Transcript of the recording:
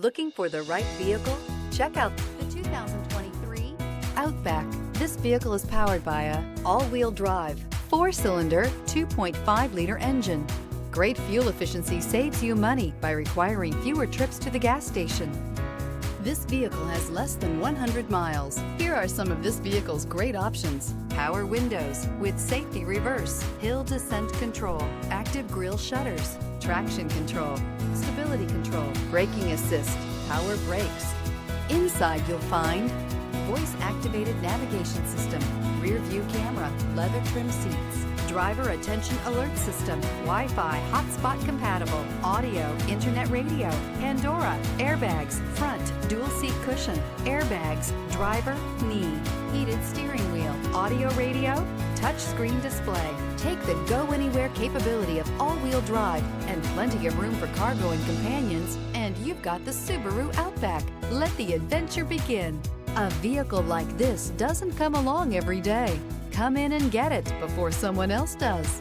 Looking for the right vehicle? Check out the 2023 Outback. This vehicle is powered by a all-wheel drive, 4-cylinder, 2.5-liter engine. Great fuel efficiency saves you money by requiring fewer trips to the gas station. This vehicle has less than 100 miles. Here are some of this vehicle's great options: power windows with safety reverse, hill descent control, active grille shutters, traction control, stability control, braking assist, power brakes. Inside you'll find voice-activated navigation system, rear view camera, leather trim seats, driver attention alert system, Wi-Fi hotspot compatible, audio, internet radio, Pandora, airbags, front, dual seat cushion, airbags, driver, knee, heated steering wheel, audio radio, touch screen display. Take the go anywhere capability of all-wheel drive and plenty of room for cargo and companions, and you've got the Subaru Outback. Let the adventure begin. A vehicle like this doesn't come along every day. Come in and get it before someone else does.